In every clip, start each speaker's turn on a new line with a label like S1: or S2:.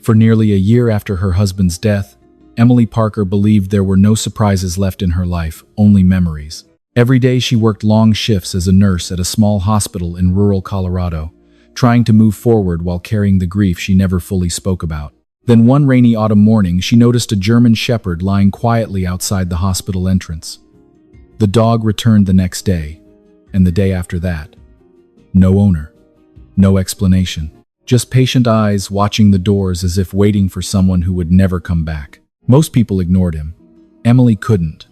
S1: For nearly a year after her husband's death, Emily Parker believed there were no surprises left in her life, only memories. Every day she worked long shifts as a nurse at a small hospital in rural Colorado, trying to move forward while carrying the grief she never fully spoke about. Then one rainy autumn morning, she noticed a German shepherd lying quietly outside the hospital entrance. The dog returned the next day, and the day after that. No owner, no explanation, just patient eyes watching the doors as if waiting for someone who would never come back. Most people ignored him. Emily couldn't.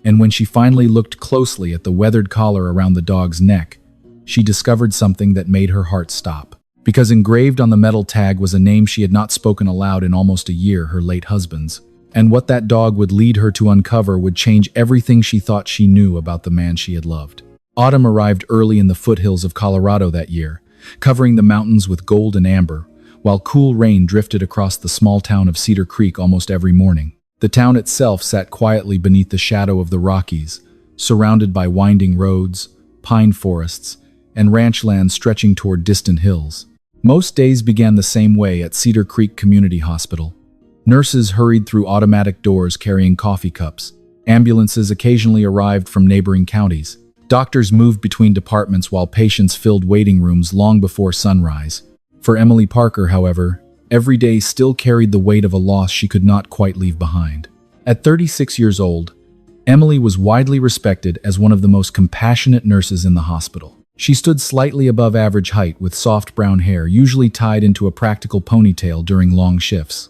S1: And when she finally looked closely at the weathered collar around the dog's neck, she discovered something that made her heart stop. Because engraved on the metal tag was a name she had not spoken aloud in almost a year, her late husband's. And what that dog would lead her to uncover would change everything she thought she knew about the man she had loved. Autumn arrived early in the foothills of Colorado that year, covering the mountains with gold and amber, while cool rain drifted across the small town of Cedar Creek almost every morning. The town itself sat quietly beneath the shadow of the Rockies, surrounded by winding roads, pine forests, and ranch land stretching toward distant hills. Most days began the same way at Cedar Creek Community Hospital. Nurses hurried through automatic doors carrying coffee cups. Ambulances occasionally arrived from neighboring counties. Doctors moved between departments while patients filled waiting rooms long before sunrise. For Emily Parker, however, every day still carried the weight of a loss she could not quite leave behind. At 36 years old, Emily was widely respected as one of the most compassionate nurses in the hospital. She stood slightly above average height with soft brown hair, usually tied into a practical ponytail during long shifts.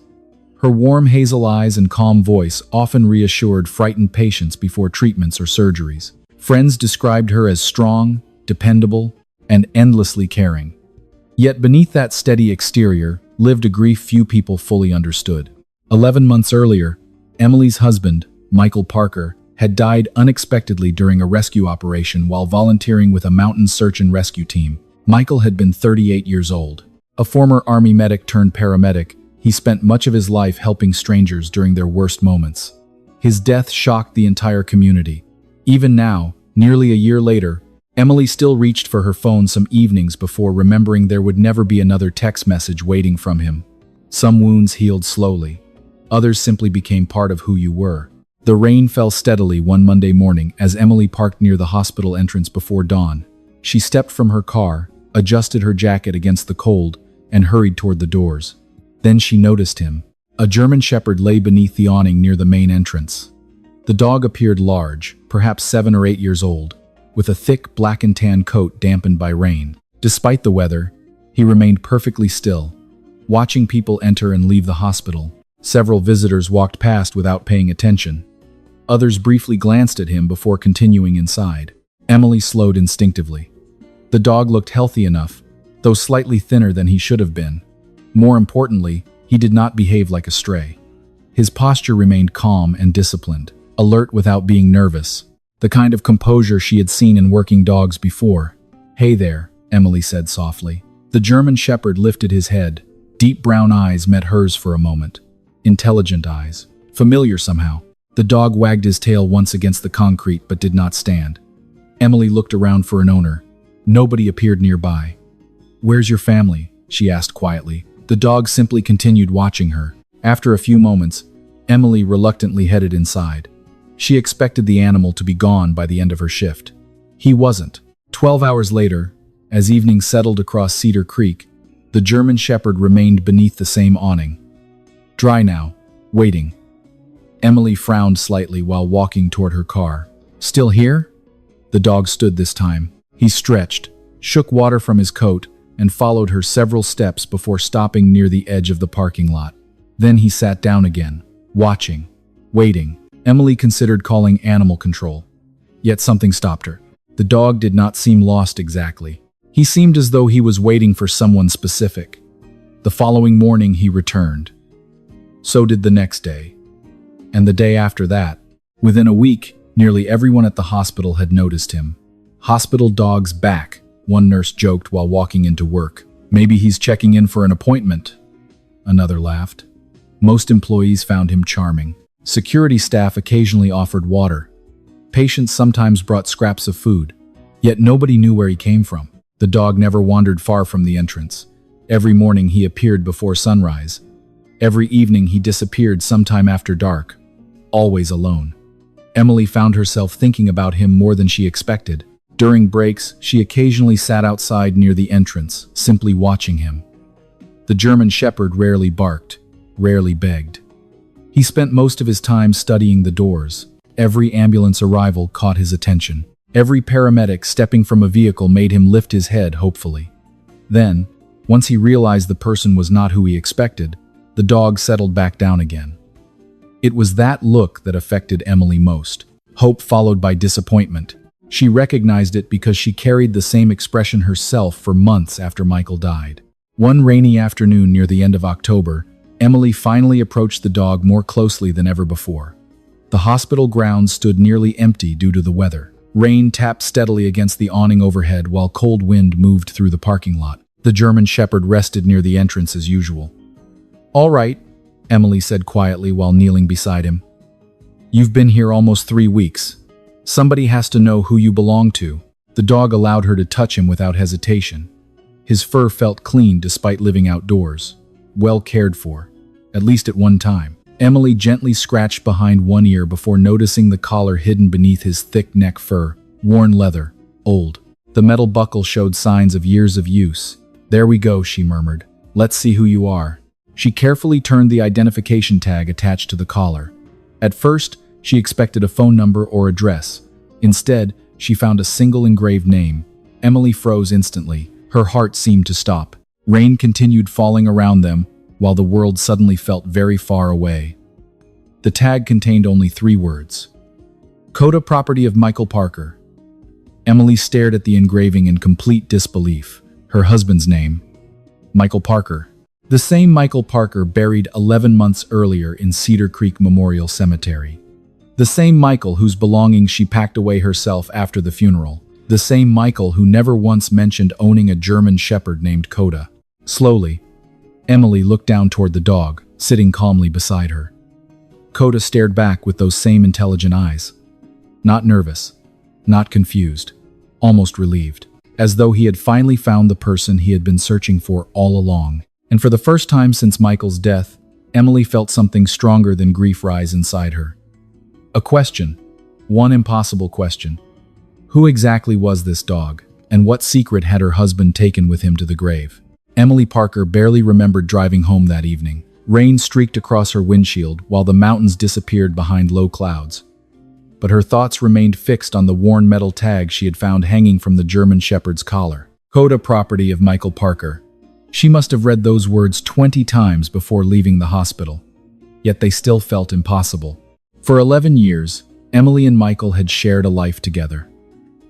S1: Her warm hazel eyes and calm voice often reassured frightened patients before treatments or surgeries. Friends described her as strong, dependable, and endlessly caring. Yet beneath that steady exterior lived a grief few people fully understood. 11 months earlier, Emily's husband, Michael Parker, had died unexpectedly during a rescue operation while volunteering with a mountain search and rescue team. Michael had been 38 years old. A former Army medic turned paramedic, he spent much of his life helping strangers during their worst moments. His death shocked the entire community. Even now, nearly a year later, Emily still reached for her phone some evenings before remembering there would never be another text message waiting from him. Some wounds healed slowly. Others simply became part of who you were. The rain fell steadily one Monday morning as Emily parked near the hospital entrance before dawn. She stepped from her car, adjusted her jacket against the cold, and hurried toward the doors. Then she noticed him. A German shepherd lay beneath the awning near the main entrance. The dog appeared large, perhaps 7 or 8 years old, with a thick black and tan coat dampened by rain. Despite the weather, he remained perfectly still, watching people enter and leave the hospital. Several visitors walked past without paying attention. Others briefly glanced at him before continuing inside. Emily slowed instinctively. The dog looked healthy enough, though slightly thinner than he should have been. More importantly, he did not behave like a stray. His posture remained calm and disciplined, alert without being nervous, the kind of composure she had seen in working dogs before. "Hey there," Emily said softly. The German shepherd lifted his head. Deep brown eyes met hers for a moment. Intelligent eyes. Familiar somehow. The dog wagged his tail once against the concrete but did not stand. Emily looked around for an owner. Nobody appeared nearby. "Where's your family?" she asked quietly. The dog simply continued watching her. After a few moments, Emily reluctantly headed inside. She expected the animal to be gone by the end of her shift. He wasn't. 12 hours later, as evening settled across Cedar Creek, the German shepherd remained beneath the same awning. Dry now, waiting. Emily frowned slightly while walking toward her car. "Still here?" The dog stood this time. He stretched, shook water from his coat, and followed her several steps before stopping near the edge of the parking lot. Then he sat down again, watching, waiting. Emily considered calling animal control. Yet something stopped her. The dog did not seem lost exactly. He seemed as though he was waiting for someone specific. The following morning he returned. So did the next day. And the day after that. Within a week, nearly everyone at the hospital had noticed him. "Hospital dog's back," one nurse joked while walking into work. "Maybe he's checking in for an appointment," another laughed. Most employees found him charming. Security staff occasionally offered water. Patients sometimes brought scraps of food. Yet nobody knew where he came from. The dog never wandered far from the entrance. Every morning he appeared before sunrise. Every evening he disappeared sometime after dark, always alone. Emily found herself thinking about him more than she expected. During breaks, she occasionally sat outside near the entrance, simply watching him. The German Shepherd rarely barked, rarely begged. He spent most of his time studying the doors. Every ambulance arrival caught his attention. Every paramedic stepping from a vehicle made him lift his head hopefully. Then, once he realized the person was not who he expected, the dog settled back down again. It was that look that affected Emily most. Hope followed by disappointment. She recognized it because she carried the same expression herself for months after Michael died. One rainy afternoon near the end of October, Emily finally approached the dog more closely than ever before. The hospital grounds stood nearly empty due to the weather. Rain tapped steadily against the awning overhead while cold wind moved through the parking lot. The German Shepherd rested near the entrance as usual. "All right," Emily said quietly while kneeling beside him. "You've been here almost 3 weeks. Somebody has to know who you belong to." The dog allowed her to touch him without hesitation. His fur felt clean despite living outdoors. Well cared for, at least at one time. Emily gently scratched behind one ear before noticing the collar hidden beneath his thick neck fur. Worn leather, old. The metal buckle showed signs of years of use. "There we go," she murmured. "Let's see who you are." She carefully turned the identification tag attached to the collar. At first, she expected a phone number or address. Instead, she found a single engraved name. Emily froze instantly. Her heart seemed to stop. Rain continued falling around them, while the world suddenly felt very far away. The tag contained only 3 words. "Coda, property of Michael Parker." Emily stared at the engraving in complete disbelief. Her husband's name, Michael Parker. The same Michael Parker buried 11 months earlier in Cedar Creek Memorial Cemetery. The same Michael whose belongings she packed away herself after the funeral. The same Michael who never once mentioned owning a German Shepherd named Coda. Slowly, Emily looked down toward the dog, sitting calmly beside her. Coda stared back with those same intelligent eyes. Not nervous, not confused, almost relieved, as though he had finally found the person he had been searching for all along. And for the first time since Michael's death, Emily felt something stronger than grief rise inside her. A question, one impossible question. Who exactly was this dog, and what secret had her husband taken with him to the grave? Emily Parker barely remembered driving home that evening. Rain streaked across her windshield while the mountains disappeared behind low clouds. But her thoughts remained fixed on the worn metal tag she had found hanging from the German Shepherd's collar. Coda, property of Michael Parker. She must have read those words 20 times before leaving the hospital. Yet they still felt impossible. For 11 years, Emily and Michael had shared a life together.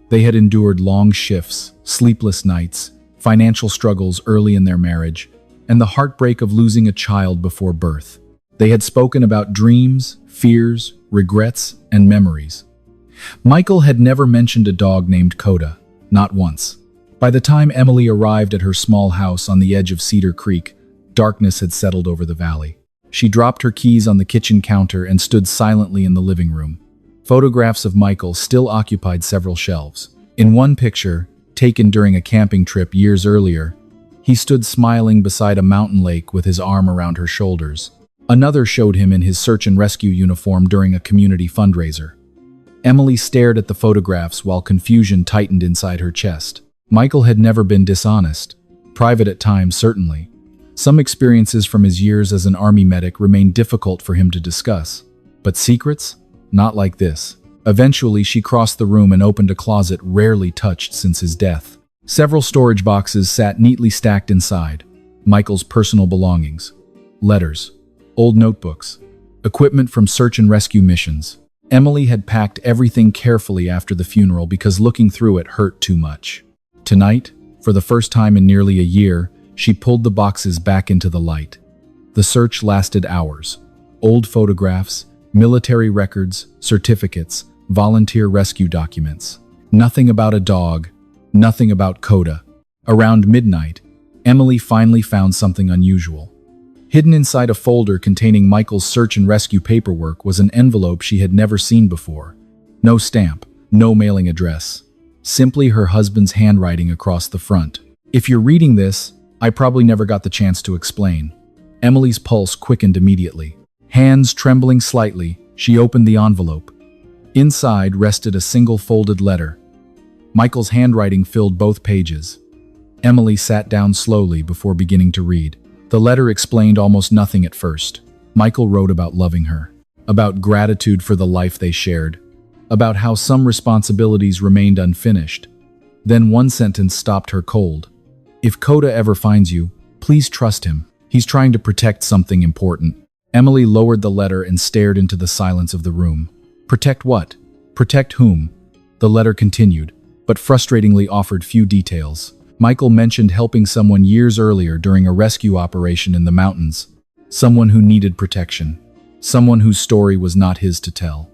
S1: They had endured long shifts, sleepless nights, financial struggles early in their marriage, and the heartbreak of losing a child before birth. They had spoken about dreams, fears, regrets, and memories. Michael had never mentioned a dog named Coda, not once. By the time Emily arrived at her small house on the edge of Cedar Creek, darkness had settled over the valley. She dropped her keys on the kitchen counter and stood silently in the living room. Photographs of Michael still occupied several shelves. In one picture, taken during a camping trip years earlier, he stood smiling beside a mountain lake with his arm around her shoulders. Another showed him in his search and rescue uniform during a community fundraiser. Emily stared at the photographs while confusion tightened inside her chest. Michael had never been dishonest. Private at times, certainly. Some experiences from his years as an army medic remained difficult for him to discuss. But secrets? Not like this. Eventually, she crossed the room and opened a closet rarely touched since his death. Several storage boxes sat neatly stacked inside. Michael's personal belongings. Letters. Old notebooks. Equipment from search and rescue missions. Emily had packed everything carefully after the funeral because looking through it hurt too much. Tonight, for the first time in nearly a year, she pulled the boxes back into the light. The search lasted hours. Old photographs, military records, certificates, volunteer rescue documents. Nothing about a dog, nothing about Coda. Around midnight, Emily finally found something unusual. Hidden inside a folder containing Michael's search and rescue paperwork was an envelope she had never seen before. No stamp, no mailing address. Simply her husband's handwriting across the front. "If you're reading this, I probably never got the chance to explain." Emily's pulse quickened immediately. Hands trembling slightly, she opened the envelope. Inside rested a single folded letter. Michael's handwriting filled both pages. Emily sat down slowly before beginning to read. The letter explained almost nothing at first. Michael wrote about loving her, about gratitude for the life they shared, about how some responsibilities remained unfinished. Then one sentence stopped her cold. If Coda ever finds you, please trust him. He's trying to protect something important. Emily lowered the letter and stared into the silence of the room. Protect what? Protect whom? The letter continued, but frustratingly offered few details. Michael mentioned helping someone years earlier during a rescue operation in the mountains. Someone who needed protection. Someone whose story was not his to tell.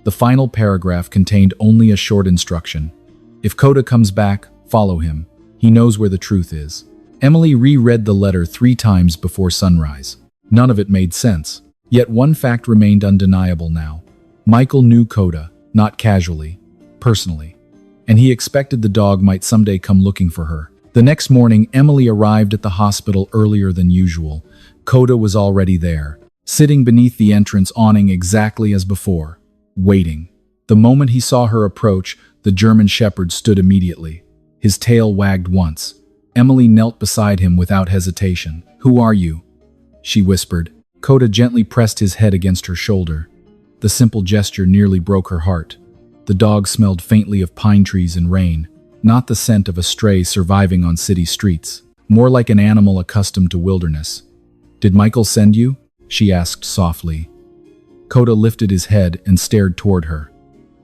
S1: The final paragraph contained only a short instruction. If Coda comes back, follow him. He knows where the truth is. Emily reread the letter 3 times before sunrise. None of it made sense. Yet one fact remained undeniable now. Michael knew Coda, not casually, personally. And he expected the dog might someday come looking for her. The next morning, Emily arrived at the hospital earlier than usual. Coda was already there, sitting beneath the entrance awning exactly as before, waiting. The moment he saw her approach, the German Shepherd stood immediately. His tail wagged once. Emily knelt beside him without hesitation. "Who are you?" she whispered. Coda gently pressed his head against her shoulder. The simple gesture nearly broke her heart. The dog smelled faintly of pine trees and rain, not the scent of a stray surviving on city streets, more like an animal accustomed to wilderness. "Did Michael send you?" she asked softly. Coda lifted his head and stared toward her.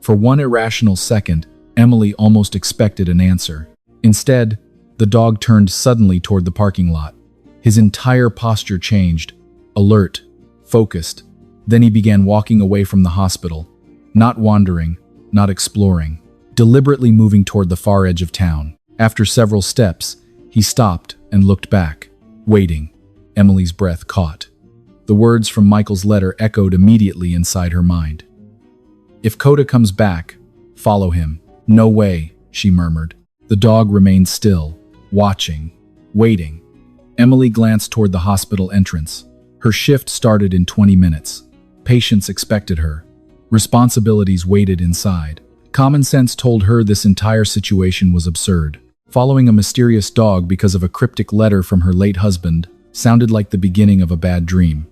S1: For one irrational second, Emily almost expected an answer. Instead, the dog turned suddenly toward the parking lot. His entire posture changed, alert, focused. Then he began walking away from the hospital, not wandering, not exploring, deliberately moving toward the far edge of town. After several steps, he stopped and looked back, waiting. Emily's breath caught. The words from Michael's letter echoed immediately inside her mind. "If Coda comes back, follow him." "No way," she murmured. The dog remained still, watching, waiting. Emily glanced toward the hospital entrance. Her shift started in 20 minutes. Patients expected her. Responsibilities waited inside. Common sense told her this entire situation was absurd. Following a mysterious dog because of a cryptic letter from her late husband sounded like the beginning of a bad dream.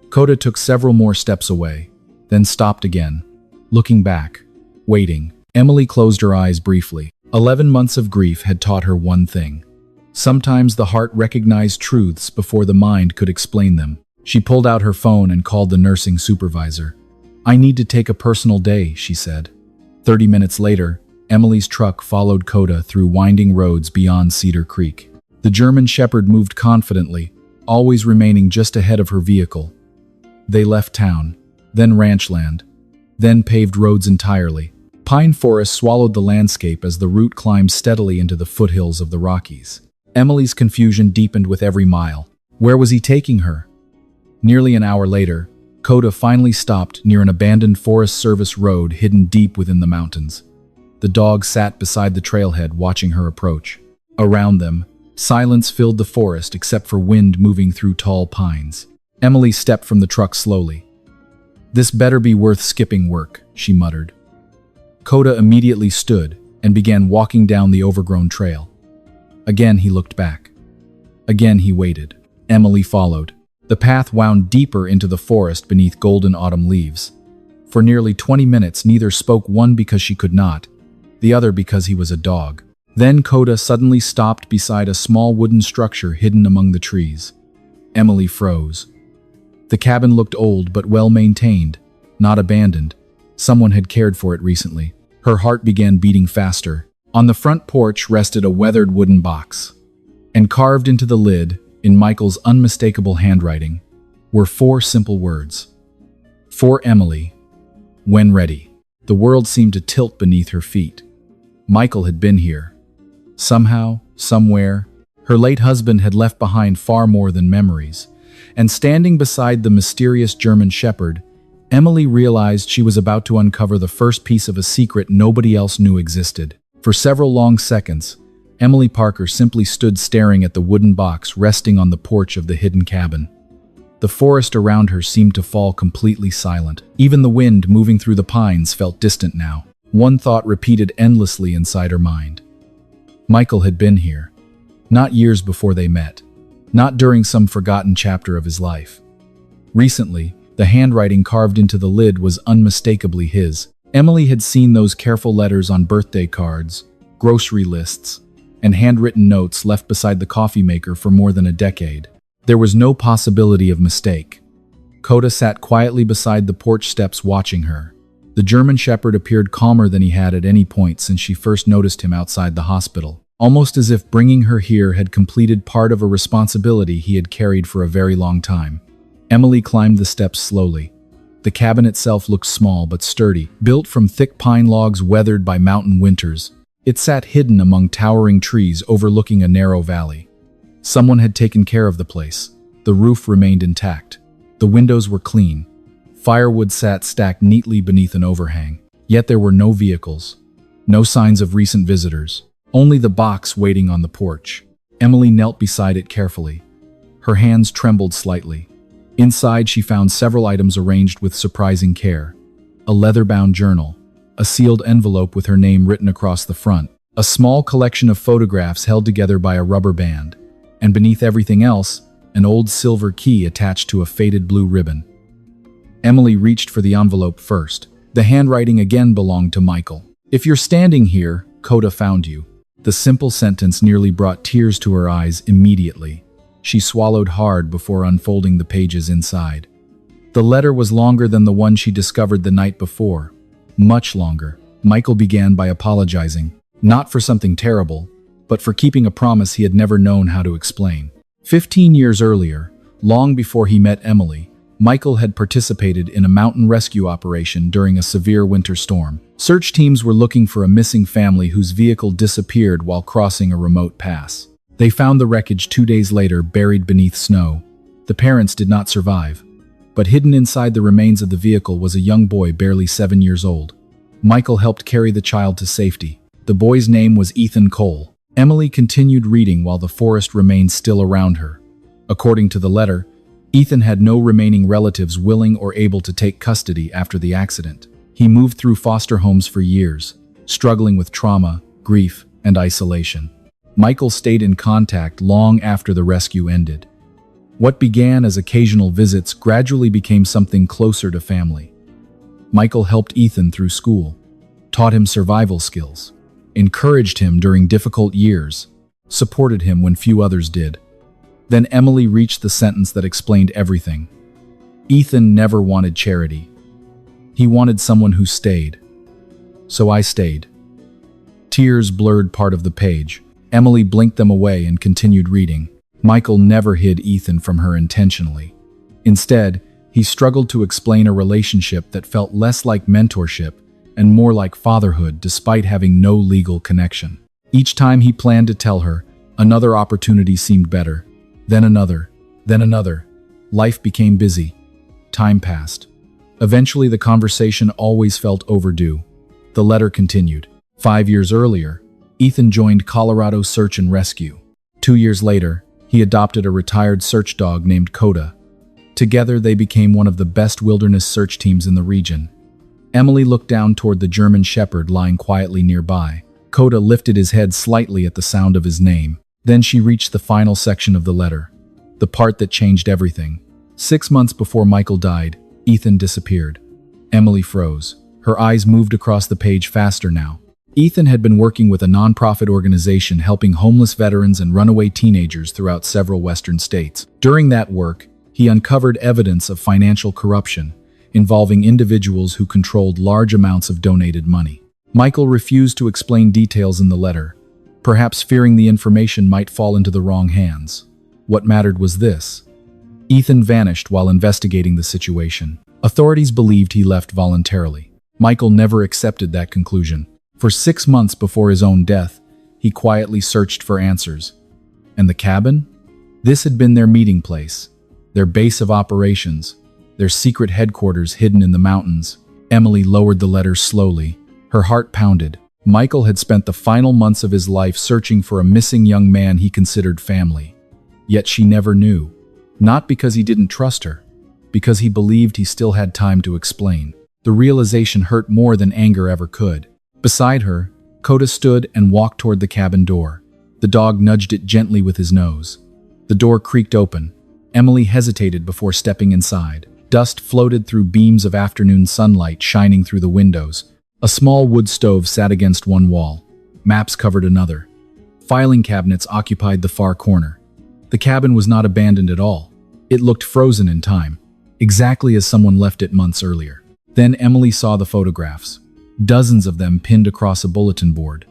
S1: Coda took several more steps away, then stopped again, looking back, waiting. Emily closed her eyes briefly. 11 months of grief had taught her one thing. Sometimes the heart recognized truths before the mind could explain them. She pulled out her phone and called the nursing supervisor. "I need to take a personal day," she said. 30 minutes later, Emily's truck followed Coda through winding roads beyond Cedar Creek. The German Shepherd moved confidently, always remaining just ahead of her vehicle. They left town, then ranchland, then paved roads entirely. Pine forest swallowed the landscape as the route climbed steadily into the foothills of the Rockies. Emily's confusion deepened with every mile. Where was he taking her? Nearly an hour later, Coda finally stopped near an abandoned Forest Service road hidden deep within the mountains. The dog sat beside the trailhead watching her approach. Around them, silence filled the forest except for wind moving through tall pines. Emily stepped from the truck slowly. "This better be worth skipping work," she muttered. Coda immediately stood and began walking down the overgrown trail. Again he looked back. Again he waited. Emily followed. The path wound deeper into the forest beneath golden autumn leaves. For nearly 20 minutes neither spoke, one because she could not, the other because he was a dog. Then Coda suddenly stopped beside a small wooden structure hidden among the trees. Emily froze. The cabin looked old but well maintained, not abandoned. Someone had cared for it recently. Her heart began beating faster. On the front porch rested a weathered wooden box. And carved into the lid, in Michael's unmistakable handwriting, were 4 simple words. "For Emily, when ready." The world seemed to tilt beneath her feet. Michael had been here. Somehow, somewhere, her late husband had left behind far more than memories. And standing beside the mysterious German Shepherd, Emily realized she was about to uncover the first piece of a secret nobody else knew existed. For several long seconds, Emily Parker simply stood staring at the wooden box resting on the porch of the hidden cabin. The forest around her seemed to fall completely silent. Even the wind moving through the pines felt distant now. One thought repeated endlessly inside her mind. Michael had been here. Not years before they met. Not during some forgotten chapter of his life. Recently, the handwriting carved into the lid was unmistakably his. Emily had seen those careful letters on birthday cards, grocery lists, and handwritten notes left beside the coffee maker for more than a decade. There was no possibility of mistake. Coda sat quietly beside the porch steps watching her. The German Shepherd appeared calmer than he had at any point since she first noticed him outside the hospital, almost as if bringing her here had completed part of a responsibility he had carried for a very long time. Emily climbed the steps slowly. The cabin itself looked small but sturdy, built from thick pine logs weathered by mountain winters. It sat hidden among towering trees overlooking a narrow valley. Someone had taken care of the place. The roof remained intact. The windows were clean. Firewood sat stacked neatly beneath an overhang. Yet there were no vehicles. No signs of recent visitors. Only the box waiting on the porch. Emily knelt beside it carefully. Her hands trembled slightly. Inside, she found several items arranged with surprising care. A leather-bound journal, a sealed envelope with her name written across the front, a small collection of photographs held together by a rubber band, and beneath everything else, an old silver key attached to a faded blue ribbon. Emily reached for the envelope first. The handwriting again belonged to Michael. "If you're standing here, Coda found you." The simple sentence nearly brought tears to her eyes immediately. She swallowed hard before unfolding the pages inside. The letter was longer than the one she discovered the night before. Much longer. Michael began by apologizing, not for something terrible, but for keeping a promise he had never known how to explain. 15 years earlier, long before he met Emily, Michael had participated in a mountain rescue operation during a severe winter storm. Search teams were looking for a missing family whose vehicle disappeared while crossing a remote pass. They found the wreckage 2 days later, buried beneath snow. The parents did not survive, but hidden inside the remains of the vehicle was a young boy barely 7 years old. Michael helped carry the child to safety. The boy's name was Ethan Cole. Emily continued reading while the forest remained still around her. According to the letter, Ethan had no remaining relatives willing or able to take custody after the accident. He moved through foster homes for years, struggling with trauma, grief, and isolation. Michael stayed in contact long after the rescue ended. What began as occasional visits gradually became something closer to family. Michael helped Ethan through school, taught him survival skills, encouraged him during difficult years, supported him when few others did. Then Emily reached the sentence that explained everything. Ethan never wanted charity. He wanted someone who stayed. So I stayed. Tears blurred part of the page. Emily blinked them away and continued reading. Michael never hid Ethan from her intentionally. Instead, he struggled to explain a relationship that felt less like mentorship and more like fatherhood despite having no legal connection. Each time he planned to tell her, another opportunity seemed better. Then another, then another. Life became busy. Time passed. Eventually, the conversation always felt overdue. The letter continued. 5 years earlier, Ethan joined Colorado Search and Rescue. 2 years later, he adopted a retired search dog named Coda. Together, they became one of the best wilderness search teams in the region. Emily looked down toward the German Shepherd lying quietly nearby. Coda lifted his head slightly at the sound of his name. Then she reached the final section of the letter, the part that changed everything. 6 months before Michael died, Ethan disappeared. Emily froze. Her eyes moved across the page faster now. Ethan had been working with a nonprofit organization helping homeless veterans and runaway teenagers throughout several western states. During that work, he uncovered evidence of financial corruption, involving individuals who controlled large amounts of donated money. Michael refused to explain details in the letter, perhaps fearing the information might fall into the wrong hands. What mattered was this. Ethan vanished while investigating the situation. Authorities believed he left voluntarily. Michael never accepted that conclusion. For 6 months before his own death, he quietly searched for answers. And the cabin? This had been their meeting place, their base of operations, their secret headquarters hidden in the mountains. Emily lowered the letter slowly. Her heart pounded. Michael had spent the final months of his life searching for a missing young man he considered family. Yet she never knew. Not because he didn't trust her, because he believed he still had time to explain. The realization hurt more than anger ever could. Beside her, Coda stood and walked toward the cabin door. The dog nudged it gently with his nose. The door creaked open. Emily hesitated before stepping inside. Dust floated through beams of afternoon sunlight shining through the windows. A small wood stove sat against one wall. Maps covered another. Filing cabinets occupied the far corner. The cabin was not abandoned at all. It looked frozen in time, exactly as someone left it months earlier. Then Emily saw the photographs. Dozens of them pinned across a bulletin board.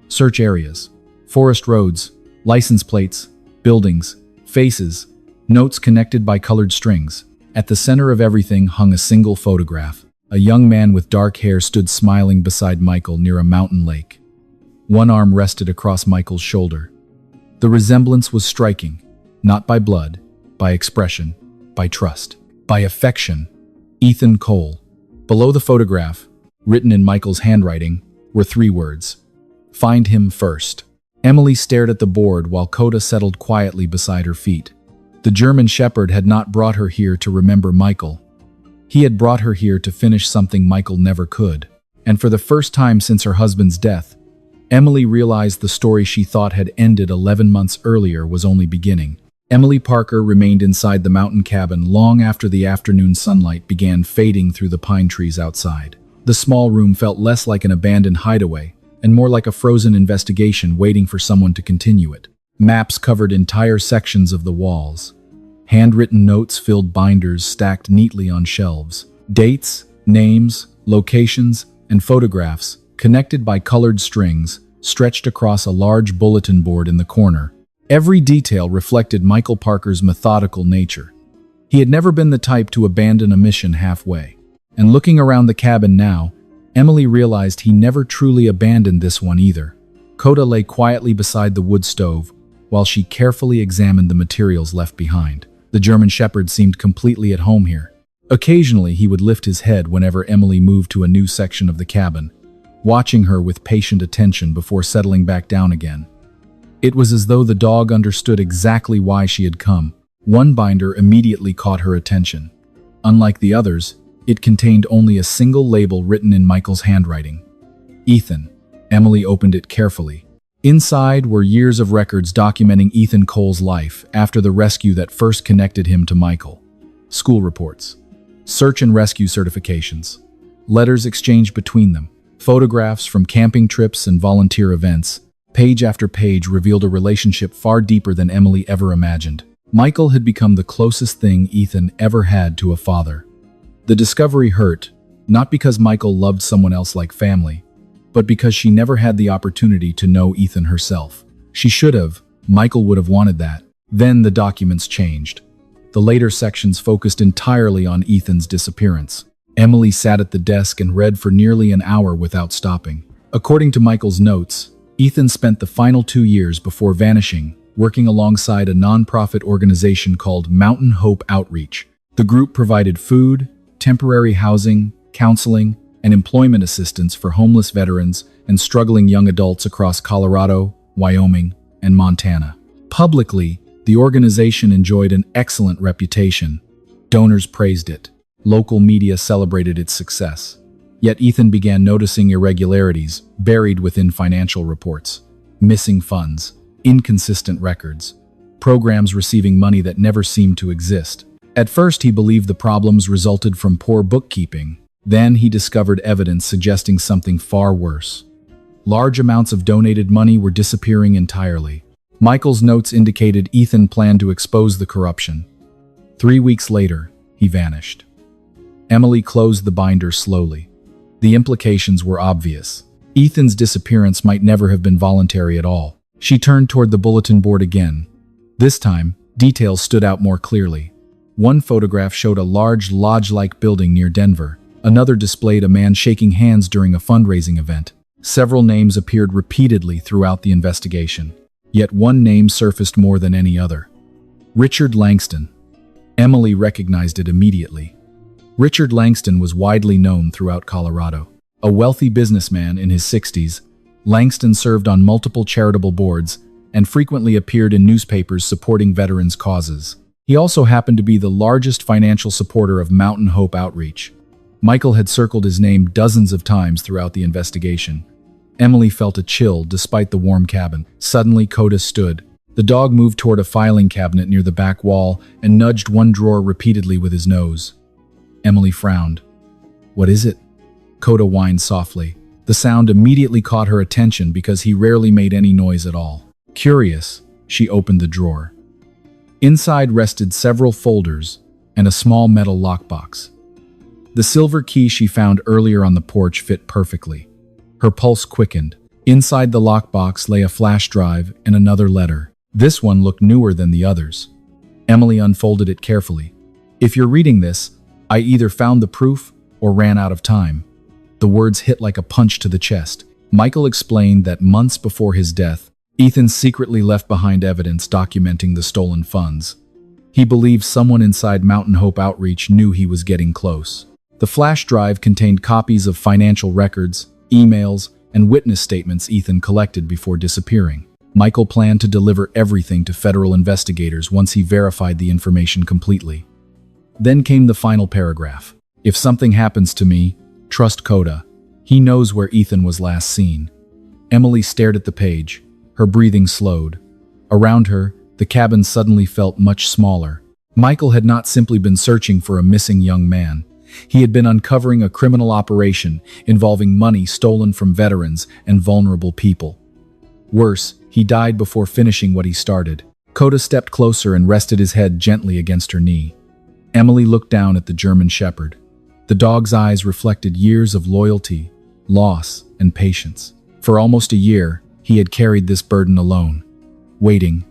S1: Search areas, forest roads, license plates, buildings, faces, notes connected by colored strings. At the center of everything hung a single photograph. A young man with dark hair stood smiling beside Michael near a mountain lake. One arm rested across Michael's shoulder. The resemblance was striking, not by blood, by expression, by trust, by affection. Ethan Cole. Below the photograph, written in Michael's handwriting, were 3 words. Find him first. Emily stared at the board while Coda settled quietly beside her feet. The German Shepherd had not brought her here to remember Michael. He had brought her here to finish something Michael never could. And for the first time since her husband's death, Emily realized the story she thought had ended 11 months earlier was only beginning. Emily Parker remained inside the mountain cabin long after the afternoon sunlight began fading through the pine trees outside. The small room felt less like an abandoned hideaway and more like a frozen investigation waiting for someone to continue it. Maps covered entire sections of the walls. Handwritten notes filled binders stacked neatly on shelves. Dates, names, locations, and photographs, connected by colored strings, stretched across a large bulletin board in the corner. Every detail reflected Michael Parker's methodical nature. He had never been the type to abandon a mission halfway. And looking around the cabin now, Emily realized he never truly abandoned this one either. Coda lay quietly beside the wood stove while she carefully examined the materials left behind. The German Shepherd seemed completely at home here. Occasionally, he would lift his head whenever Emily moved to a new section of the cabin, watching her with patient attention before settling back down again. It was as though the dog understood exactly why she had come. One binder immediately caught her attention. Unlike the others, it contained only a single label written in Michael's handwriting. Ethan. Emily opened it carefully. Inside were years of records documenting Ethan Cole's life after the rescue that first connected him to Michael. School reports, search and rescue certifications, letters exchanged between them, photographs from camping trips and volunteer events. Page after page revealed a relationship far deeper than Emily ever imagined. Michael had become the closest thing Ethan ever had to a father. The discovery hurt, not because Michael loved someone else like family, but because she never had the opportunity to know Ethan herself. She should have. Michael would have wanted that. Then the documents changed. The later sections focused entirely on Ethan's disappearance. Emily sat at the desk and read for nearly an hour without stopping. According to Michael's notes, Ethan spent the final 2 years before vanishing, working alongside a nonprofit organization called Mountain Hope Outreach. The group provided food, temporary housing, counseling, and employment assistance for homeless veterans and struggling young adults across Colorado, Wyoming, and Montana. Publicly, the organization enjoyed an excellent reputation. Donors praised it. Local media celebrated its success. Yet Ethan began noticing irregularities buried within financial reports. Missing funds, inconsistent records, programs receiving money that never seemed to exist. At first, he believed the problems resulted from poor bookkeeping. Then he discovered evidence suggesting something far worse. Large amounts of donated money were disappearing entirely. Michael's notes indicated Ethan planned to expose the corruption. 3 weeks later, he vanished. Emily closed the binder slowly. The implications were obvious. Ethan's disappearance might never have been voluntary at all. She turned toward the bulletin board again. This time, details stood out more clearly. One photograph showed a large lodge-like building near Denver. Another displayed a man shaking hands during a fundraising event. Several names appeared repeatedly throughout the investigation. Yet one name surfaced more than any other. Richard Langston. Emily recognized it immediately. Richard Langston was widely known throughout Colorado. A wealthy businessman in his 60s, Langston served on multiple charitable boards and frequently appeared in newspapers supporting veterans' causes. He also happened to be the largest financial supporter of Mountain Hope Outreach. Michael had circled his name dozens of times throughout the investigation. Emily felt a chill despite the warm cabin. Suddenly, Coda stood. The dog moved toward a filing cabinet near the back wall and nudged one drawer repeatedly with his nose. Emily frowned. "What is it?" Coda whined softly. The sound immediately caught her attention because he rarely made any noise at all. Curious, she opened the drawer. Inside rested several folders and a small metal lockbox. The silver key she found earlier on the porch fit perfectly. Her pulse quickened. Inside the lockbox lay a flash drive and another letter. This one looked newer than the others. Emily unfolded it carefully. "If you're reading this, I either found the proof or ran out of time." The words hit like a punch to the chest. Michael explained that months before his death, Ethan secretly left behind evidence documenting the stolen funds. He believed someone inside Mountain Hope Outreach knew he was getting close. The flash drive contained copies of financial records, emails, and witness statements Ethan collected before disappearing. Michael planned to deliver everything to federal investigators once he verified the information completely. Then came the final paragraph. "If something happens to me, trust Coda. He knows where Ethan was last seen." Emily stared at the page. Her breathing slowed. Around her, the cabin suddenly felt much smaller. Michael had not simply been searching for a missing young man. He had been uncovering a criminal operation involving money stolen from veterans and vulnerable people. Worse, he died before finishing what he started. Coda stepped closer and rested his head gently against her knee. Emily looked down at the German Shepherd. The dog's eyes reflected years of loyalty, loss, and patience. For almost a year, he had carried this burden alone, waiting,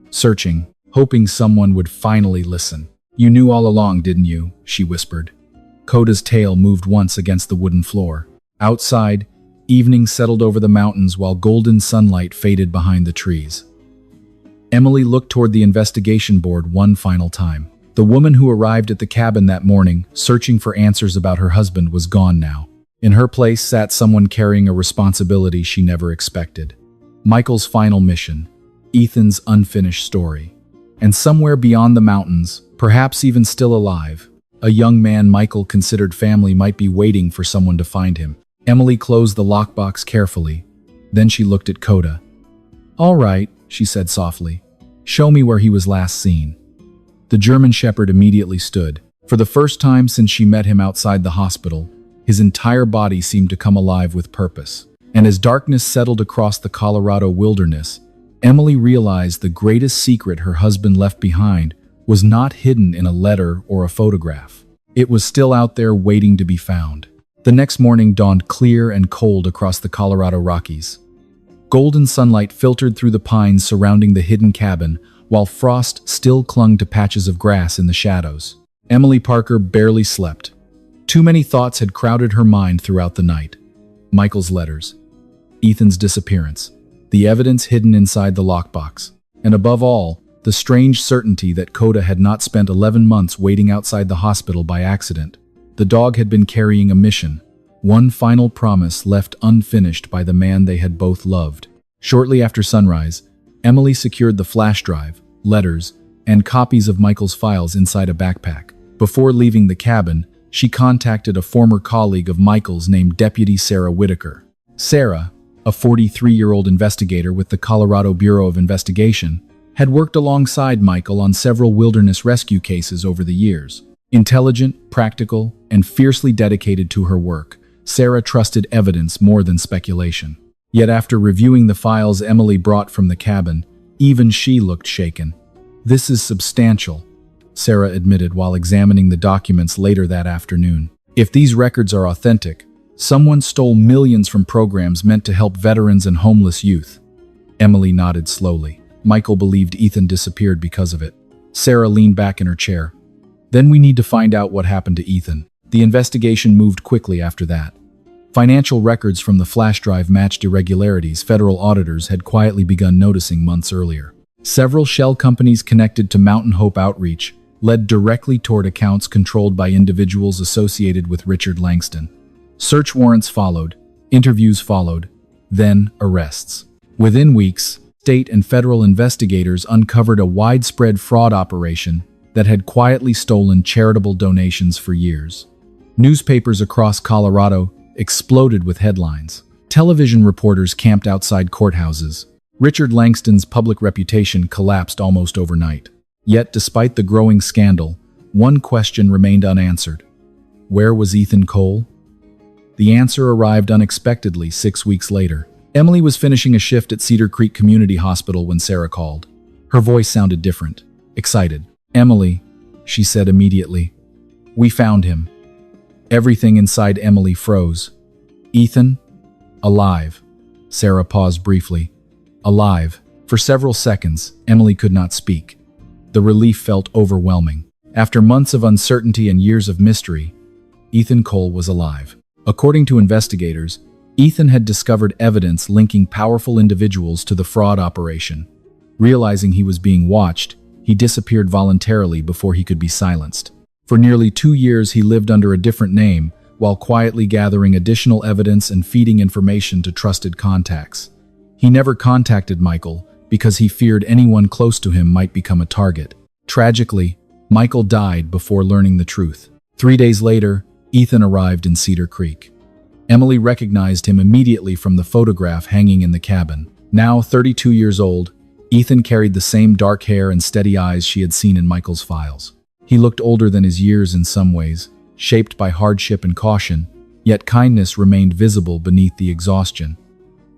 S1: searching, hoping someone would finally listen. "You knew all along, didn't you?" she whispered. Coda's tail moved once against the wooden floor. Outside, evening settled over the mountains while golden sunlight faded behind the trees. Emily looked toward the investigation board one final time. The woman who arrived at the cabin that morning, searching for answers about her husband, was gone now. In her place sat someone carrying a responsibility she never expected. Michael's final mission, Ethan's unfinished story. And somewhere beyond the mountains, perhaps even still alive, a young man Michael considered family might be waiting for someone to find him. Emily closed the lockbox carefully. Then she looked at Coda. "All right," she said softly. "Show me where he was last seen." The German Shepherd immediately stood. For the first time since she met him outside the hospital, his entire body seemed to come alive with purpose. And as darkness settled across the Colorado wilderness, Emily realized the greatest secret her husband left behind was not hidden in a letter or a photograph. It was still out there waiting to be found. The next morning dawned clear and cold across the Colorado Rockies. Golden sunlight filtered through the pines surrounding the hidden cabin, while frost still clung to patches of grass in the shadows. Emily Parker barely slept. Too many thoughts had crowded her mind throughout the night. Michael's letters, Ethan's disappearance, the evidence hidden inside the lockbox, and above all, the strange certainty that Coda had not spent 11 months waiting outside the hospital by accident. The dog had been carrying a mission, one final promise left unfinished by the man they had both loved. Shortly after sunrise, Emily secured the flash drive, letters, and copies of Michael's files inside a backpack. Before leaving the cabin, she contacted a former colleague of Michael's named Deputy Sarah Whitaker. Sarah, a 43-year-old investigator with the Colorado Bureau of Investigation, had worked alongside Michael on several wilderness rescue cases over the years. Intelligent, practical, and fiercely dedicated to her work, Sarah trusted evidence more than speculation. Yet after reviewing the files Emily brought from the cabin, even she looked shaken. "This is substantial," Sarah admitted while examining the documents later that afternoon. "If these records are authentic, someone stole millions from programs meant to help veterans and homeless youth." Emily nodded slowly. Michael believed Ethan disappeared because of it. Sarah leaned back in her chair. "Then we need to find out what happened to Ethan." The investigation moved quickly after that. Financial records from the flash drive matched irregularities federal auditors had quietly begun noticing months earlier. Several shell companies connected to Mountain Hope Outreach led directly toward accounts controlled by individuals associated with Richard Langston. Search warrants followed, interviews followed, then arrests. Within weeks, state and federal investigators uncovered a widespread fraud operation that had quietly stolen charitable donations for years. Newspapers across Colorado exploded with headlines. Television reporters camped outside courthouses. Richard Langston's public reputation collapsed almost overnight. Yet, despite the growing scandal, one question remained unanswered. Where was Ethan Cole? The answer arrived unexpectedly 6 weeks later. Emily was finishing a shift at Cedar Creek Community Hospital when Sarah called. Her voice sounded different, excited. "Emily," she said immediately. "We found him." Everything inside Emily froze. "Ethan? Alive." Sarah paused briefly. "Alive." For several seconds, Emily could not speak. The relief felt overwhelming. After months of uncertainty and years of mystery, Ethan Cole was alive. According to investigators, Ethan had discovered evidence linking powerful individuals to the fraud operation. Realizing he was being watched, he disappeared voluntarily before he could be silenced. For nearly 2 years, he lived under a different name, while quietly gathering additional evidence and feeding information to trusted contacts. He never contacted Michael because he feared anyone close to him might become a target. Tragically, Michael died before learning the truth. 3 days later, Ethan arrived in Cedar Creek. Emily recognized him immediately from the photograph hanging in the cabin. Now 32 years old, Ethan carried the same dark hair and steady eyes she had seen in Michael's files. He looked older than his years in some ways, shaped by hardship and caution, yet kindness remained visible beneath the exhaustion.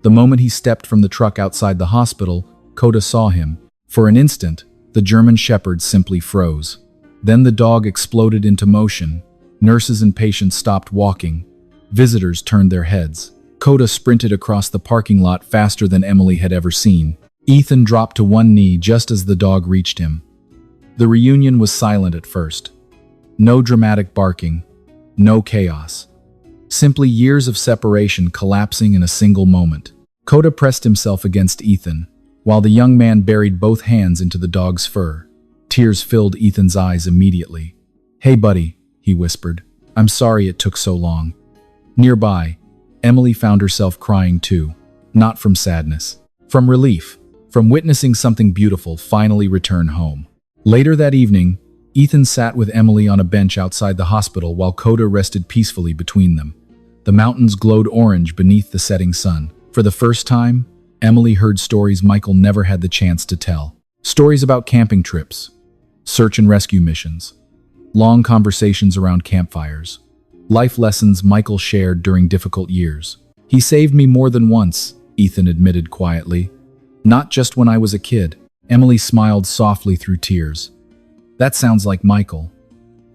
S1: The moment he stepped from the truck outside the hospital, Coda saw him. For an instant, the German Shepherd simply froze. Then the dog exploded into motion. Nurses and patients stopped walking. Visitors turned their heads. Coda sprinted across the parking lot faster than Emily had ever seen. Ethan dropped to one knee just as the dog reached him. The reunion was silent at first. No dramatic barking, no chaos. Simply years of separation collapsing in a single moment. Coda pressed himself against Ethan, while the young man buried both hands into the dog's fur. Tears filled Ethan's eyes immediately. "Hey, buddy," he whispered. "I'm sorry it took so long." Nearby, Emily found herself crying too, not from sadness, from relief, from witnessing something beautiful finally return home. Later that evening, Ethan sat with Emily on a bench outside the hospital while Coda rested peacefully between them. The mountains glowed orange beneath the setting sun. For the first time, Emily heard stories Michael never had the chance to tell. Stories about camping trips, search and rescue missions, long conversations around campfires, life lessons Michael shared during difficult years. "He saved me more than once," Ethan admitted quietly. "Not just when I was a kid." Emily smiled softly through tears. "That sounds like Michael."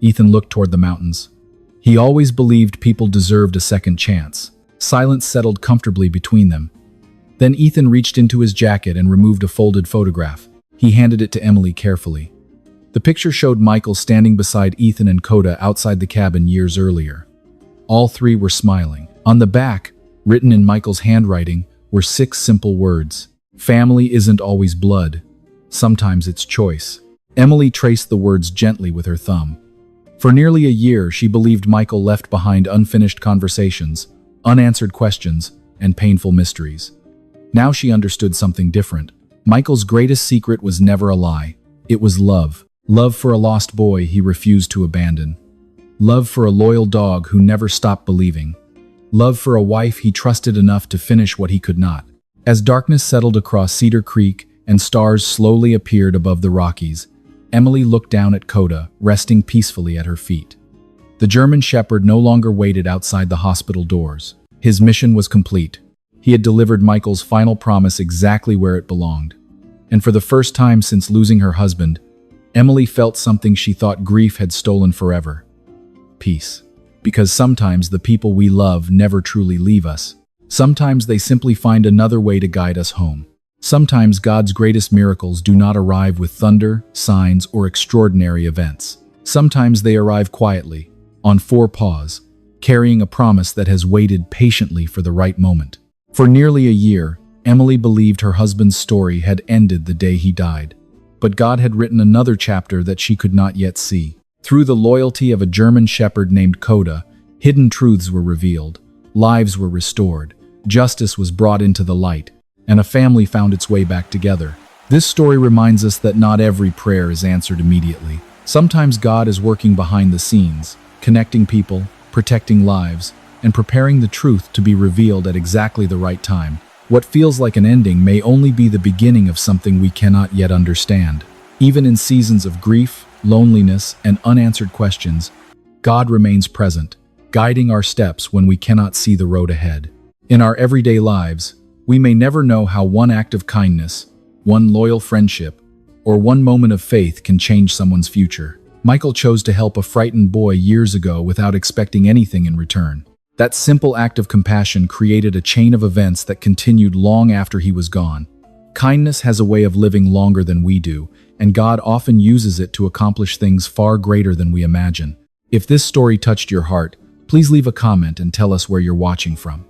S1: Ethan looked toward the mountains. He always believed people deserved a second chance. Silence settled comfortably between them. Then Ethan reached into his jacket and removed a folded photograph. He handed it to Emily carefully. The picture showed Michael standing beside Ethan and Coda outside the cabin years earlier. All three were smiling. On the back, written in Michael's handwriting, were 6 simple words. "Family isn't always blood. Sometimes it's choice." Emily traced the words gently with her thumb. For nearly a year, she believed Michael left behind unfinished conversations, unanswered questions, and painful mysteries. Now she understood something different. Michael's greatest secret was never a lie. It was love. Love for a lost boy he refused to abandon. Love for a loyal dog who never stopped believing. Love for a wife he trusted enough to finish what he could not. As darkness settled across Cedar Creek and stars slowly appeared above the Rockies, Emily looked down at Coda, resting peacefully at her feet. The German Shepherd no longer waited outside the hospital doors. His mission was complete. He had delivered Michael's final promise exactly where it belonged. And for the first time since losing her husband, Emily felt something she thought grief had stolen forever. Peace. Because sometimes the people we love never truly leave us. Sometimes they simply find another way to guide us home. Sometimes God's greatest miracles do not arrive with thunder, signs, or extraordinary events. Sometimes they arrive quietly, on 4 paws, carrying a promise that has waited patiently for the right moment. For nearly a year, Emily believed her husband's story had ended the day he died. But God had written another chapter that she could not yet see. Through the loyalty of a German shepherd named Coda, hidden truths were revealed, lives were restored, justice was brought into the light, and a family found its way back together. This story reminds us that not every prayer is answered immediately. Sometimes God is working behind the scenes, connecting people, protecting lives, and preparing the truth to be revealed at exactly the right time. What feels like an ending may only be the beginning of something we cannot yet understand. Even in seasons of grief, loneliness, and unanswered questions, God remains present, guiding our steps when we cannot see the road ahead. In our everyday lives, we may never know how one act of kindness, one loyal friendship, or one moment of faith can change someone's future. Michael chose to help a frightened boy years ago without expecting anything in return. That simple act of compassion created a chain of events that continued long after he was gone. Kindness has a way of living longer than we do, and God often uses it to accomplish things far greater than we imagine. If this story touched your heart, please leave a comment and tell us where you're watching from.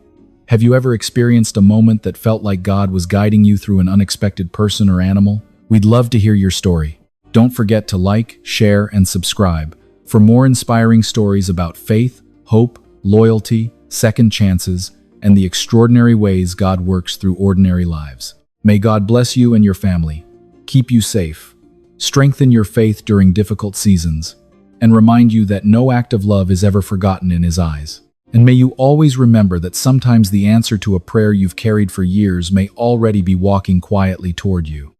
S1: Have you ever experienced a moment that felt like God was guiding you through an unexpected person or animal? We'd love to hear your story. Don't forget to like, share, and subscribe for more inspiring stories about faith, hope, loyalty, second chances, and the extraordinary ways God works through ordinary lives. May God bless you and your family, keep you safe, strengthen your faith during difficult seasons, and remind you that no act of love is ever forgotten in His eyes. And may you always remember that sometimes the answer to a prayer you've carried for years may already be walking quietly toward you.